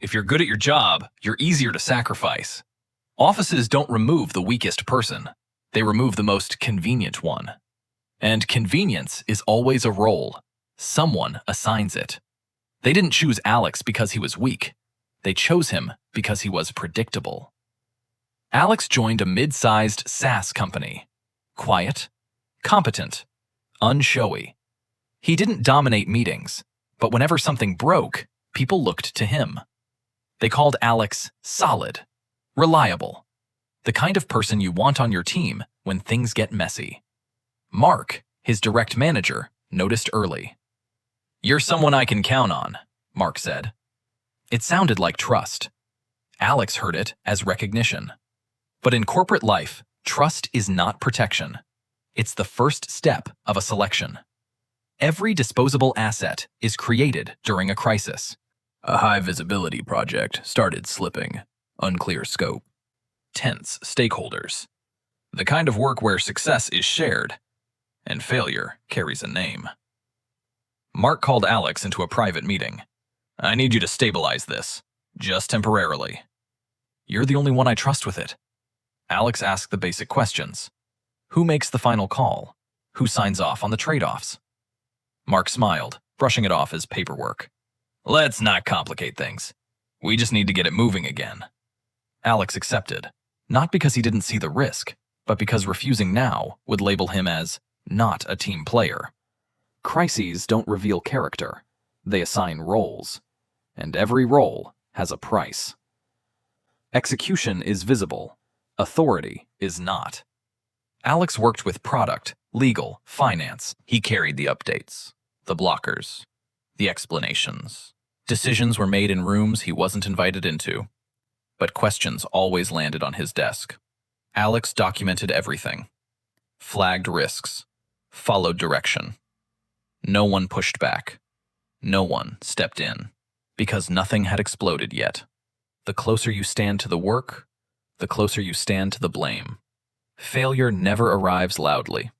If you're good at your job, you're easier to sacrifice. Offices don't remove the weakest person. They remove the most convenient one. And convenience is always a role. Someone assigns it. They didn't choose Alex because he was weak. They chose him because he was predictable. Alex joined a mid-sized SaaS company. Quiet, competent, unshowy. He didn't dominate meetings, but whenever something broke, people looked to him. They called Alex solid, reliable, the kind of person you want on your team when things get messy. Mark, his direct manager, noticed early. "You're someone I can count on," Mark said. It sounded like trust. Alex heard it as recognition. But in corporate life, trust is not protection. It's the first step of a selection. Every disposable asset is created during a crisis. A high-visibility project started slipping. Unclear scope. Tense stakeholders. The kind of work where success is shared, and failure carries a name. Mark called Alex into a private meeting. "I need you to stabilize this, just temporarily." "You're the only one I trust with it." Alex asked the basic questions. Who makes the final call? Who signs off on the trade-offs? Mark smiled, brushing it off as paperwork. "Let's not complicate things. We just need to get it moving again." Alex accepted, not because he didn't see the risk, but because refusing now would label him as not a team player. Crises don't reveal character. They assign roles. And every role has a price. Execution is visible. Authority is not. Alex worked with product, legal, finance. He carried the updates, the blockers, the explanations. Decisions were made in rooms he wasn't invited into. But questions always landed on his desk. Alex documented everything. Flagged risks. Followed direction. No one pushed back. No one stepped in. Because nothing had exploded yet. The closer you stand to the work, the closer you stand to the blame. Failure never arrives loudly.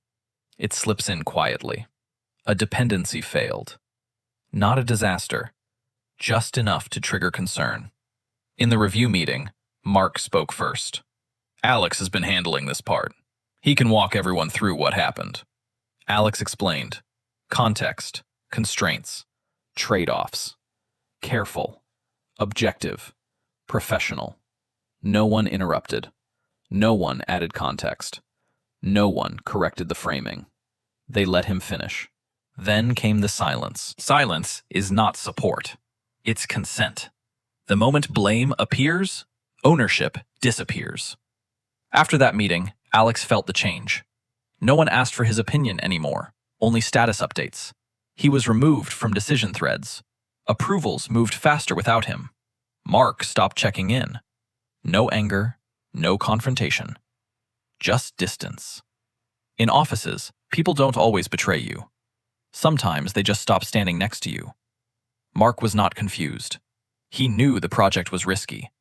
It slips in quietly. A dependency failed. Not a disaster. Just enough to trigger concern. In the review meeting, Mark spoke first. "Alex has been handling this part. He can walk everyone through what happened." Alex explained. Context, constraints, trade-offs. Careful, objective, professional. No one interrupted. No one added context. No one corrected the framing. They let him finish. Then came the silence. Silence is not support. It's consent. The moment blame appears, ownership disappears. After that meeting, Alex felt the change. No one asked for his opinion anymore, only status updates. He was removed from decision threads. Approvals moved faster without him. Mark stopped checking in. No anger, no confrontation. Just distance. In offices, people don't always betray you. Sometimes they just stop standing next to you. Mark was not confused. He knew the project was risky.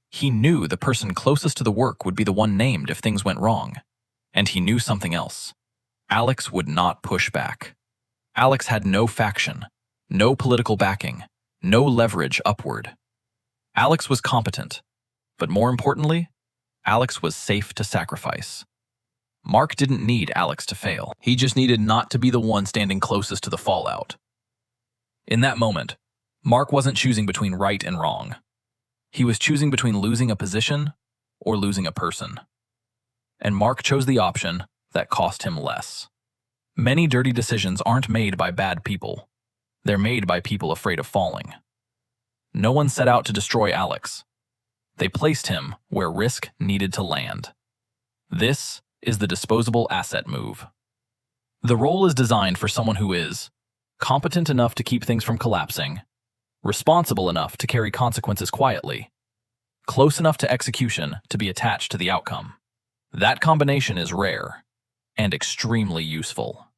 He knew the person closest to the work would be the one named if things went wrong. And he knew something else. Alex would not push back. Alex had no faction, no political backing, no leverage upward. Alex was competent, but more importantly, Alex was safe to sacrifice. Mark didn't need Alex to fail. He just needed not to be the one standing closest to the fallout. In that moment, Mark wasn't choosing between right and wrong. He was choosing between losing a position or losing a person. And Mark chose the option that cost him less. Many dirty decisions aren't made by bad people. They're made by people afraid of falling. No one set out to destroy Alex. They placed him where risk needed to land. This is the disposable asset move. The role is designed for someone who is competent enough to keep things from collapsing, responsible enough to carry consequences quietly, close enough to execution to be attached to the outcome. That combination is rare and extremely useful.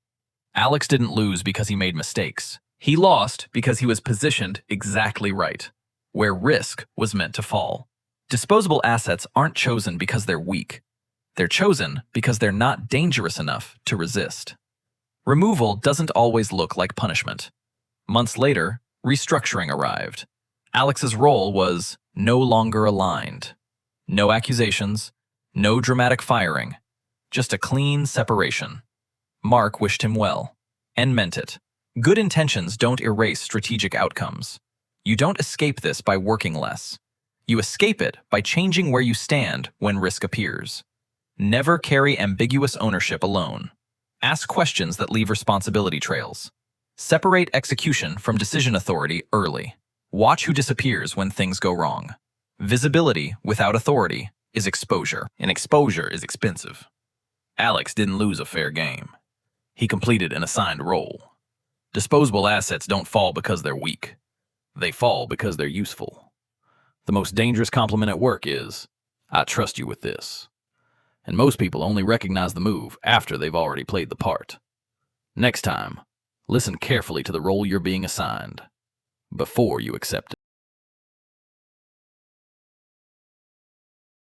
Alex didn't lose because he made mistakes. He lost because he was positioned exactly right, where risk was meant to fall. Disposable assets aren't chosen because they're weak. They're chosen because they're not dangerous enough to resist. Removal doesn't always look like punishment. Months later, restructuring arrived. Alex's role was no longer aligned. No accusations, no dramatic firing, just a clean separation. Mark wished him well, and meant it. Good intentions don't erase strategic outcomes. You don't escape this by working less. You escape it by changing where you stand when risk appears. Never carry ambiguous ownership alone. Ask questions that leave responsibility trails. Separate execution from decision authority early. Watch who disappears when things go wrong. Visibility without authority is exposure, and exposure is expensive. Alex didn't lose a fair game. He completed an assigned role. Disposable assets don't fall because they're weak. They fall because they're useful. The most dangerous compliment at work is, "I trust you with this." And most people only recognize the move after they've already played the part. Next time, listen carefully to the role you're being assigned before you accept it.